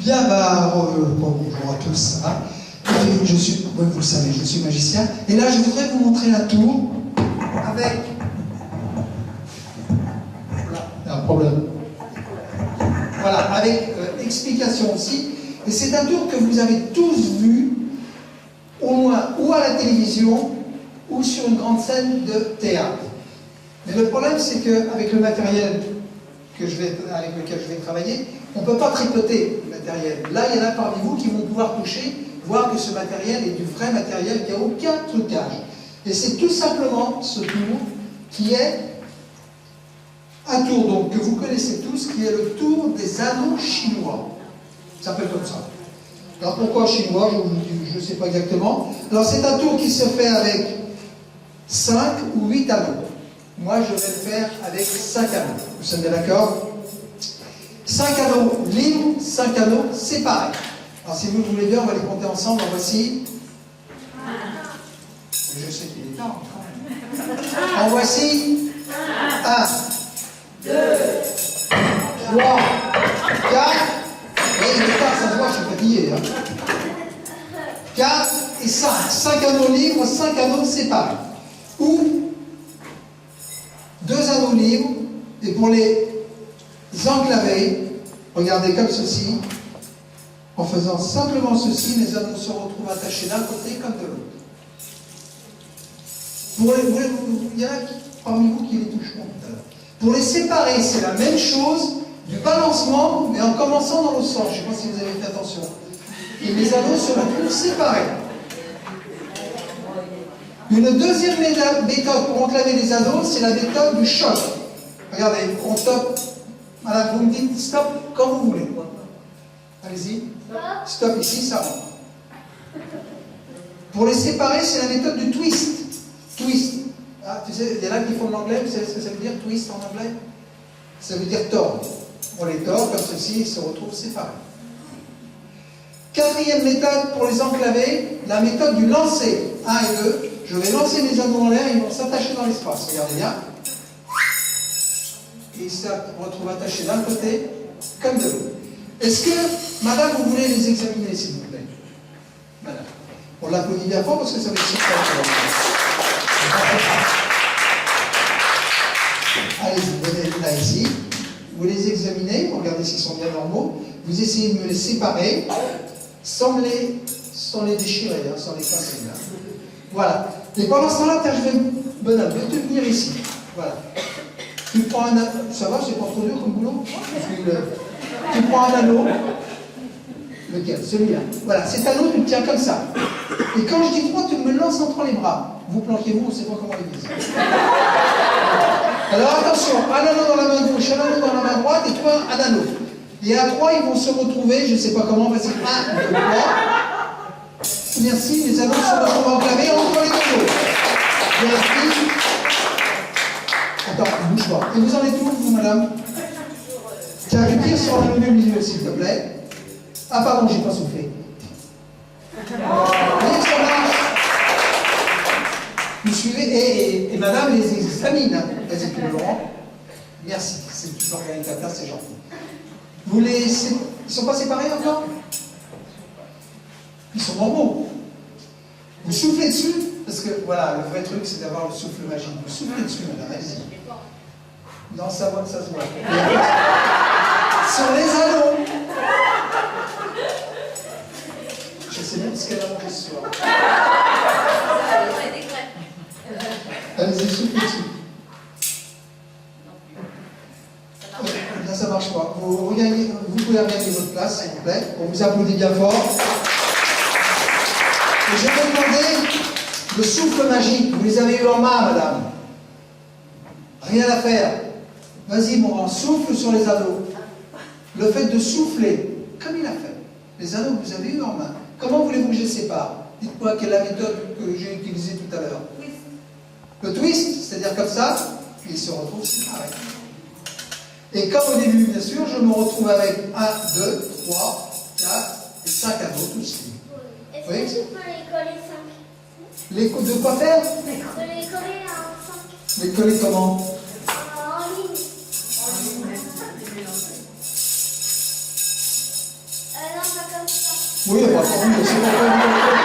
Bien, bonjour à tous, ça va? Vous le savez, je suis magicien. Et là, je voudrais vous montrer la tour avec... Voilà, il y a un problème. Voilà, avec explication aussi. Et c'est un tour que vous avez tous vu, au moins, ou à la télévision, ou sur une grande scène de théâtre. Mais le problème, c'est qu'avec le matériel avec lequel je vais travailler, on ne peut pas tripoter le matériel. Là, il y en a parmi vous qui vont pouvoir toucher, voir que ce matériel est du vrai matériel, qu'il n'y a aucun trucage. Et c'est tout simplement ce tour qui est un tour donc, que vous connaissez tous, qui est le tour des anneaux chinois. Ça s'appelle comme ça. Alors pourquoi chinois? Je ne sais pas exactement. Alors c'est un tour qui se fait avec 5 ou 8 anneaux. Moi, je vais le faire avec 5 anneaux. Vous sommes bien d'accord? 5 anneaux libres, 5 anneaux séparés. Alors, si vous le voulez bien, on va les compter ensemble. En voici. Je sais qu'il est temps. En voici 1, 2, 3, 4. Oui, il est tard, ça se voit, je suis fatigué. 4 et 5. 5 anneaux libres, 5 anneaux séparés. Ou 2 anneaux libres, et pour les enclaver, regardez comme ceci, en faisant simplement ceci, les anneaux se retrouvent attachés d'un côté comme de l'autre. Il y en a parmi vous qui les toucheront tout à l'heure. Pour les séparer, c'est la même chose, du balancement, mais en commençant dans le sens. Je ne sais pas si vous avez fait attention. Et les anneaux se retrouvent séparés. Une deuxième méthode pour enclaver les anneaux, c'est la méthode du choc. Regardez, on stoppe. Madame, vous me dites stop quand vous voulez. Allez-y. Stop ici, ça rentre. Pour les séparer, c'est la méthode du twist. Twist. Ah, tu sais, il y en a qui font l'anglais, vous savez ce que ça veut dire, twist en anglais? Ça veut dire tordre. On les tord comme ceci, ils se retrouvent séparés. Quatrième méthode pour les enclaver, la méthode du lancer. 1 et 2. Je vais lancer mes anneaux en l'air, ils vont s'attacher dans l'espace. Regardez bien. Et ils se retrouvent attachés d'un côté comme de l'autre. Est-ce que, madame, vous voulez les examiner, s'il vous plaît? Madame. On l'applaudit bien fort parce que ça va être super. Allez-y, venez là ici. Vous les examinez, vous regardez s'ils sont bien normaux. Vous essayez de me les séparer sans les déchirer, hein, sans les casser. Là. Voilà. Et pendant ce temps-là, bonhomme, je vais te venir ici. Voilà. Tu prends un anneau. Ça va, c'est pas trop dur comme boulot? Tu prends un anneau. Lequel? Celui-là. Voilà, cet anneau, tu le tiens comme ça. Et quand je dis 3, tu me lances entre les bras. Vous planquez-vous, on ne sait pas comment les dire. Alors attention, un anneau dans la main gauche, un anneau dans la main droite, et toi, un anneau. Et à 3, ils vont se retrouver, je ne sais pas comment, vas-y, 1, 2, 3. Merci, les anneaux se retrouvent enclavés entre les deux. Merci. Attends, bouge pas. Et vous en êtes où, vous, madame? Tiens, je tire sur l'anneau du milieu, s'il te plaît. Ah, pardon, j'ai pas soufflé. Allez, ça marche. Vous suivez, et madame les examine. Vas-y, tu le rends. Merci, c'est tu peux regarder ta place, c'est gentil. Ils sont pas séparés encore? Ils sont normaux. Vous soufflez dessus, parce que voilà, le vrai truc c'est d'avoir le souffle magique. Vous soufflez dessus, madame, allez-y. Non, ça se voit. Sur les anneaux. Je sais même ce qu'elle a mangé ce soir. Allez-y, soufflez dessus. Là, ça ne marche pas. Vous pouvez regagner votre place, s'il vous plaît. On vous applaudit bien fort. Et je vais demander le souffle magique. Vous les avez eu en main, madame. Rien à faire. Vas-y, mon grand, souffle sur les anneaux. Le fait de souffler, comme il a fait. Les anneaux que vous avez eu en main. Comment voulez-vous que je les sépare? Dites-moi quelle est la méthode que j'ai utilisée tout à l'heure. Le twist, c'est-à-dire comme ça, ils se retrouvent séparés. Et comme au début, bien sûr, je me retrouve avec 1, 2, 3, 4 et 5 anneaux, tous libres. Est-ce que tu peux les coller 5? De quoi faire? De les coller à 5. Les coller comment? En ligne. Non, Oui, bah, tant mieux, c'est pas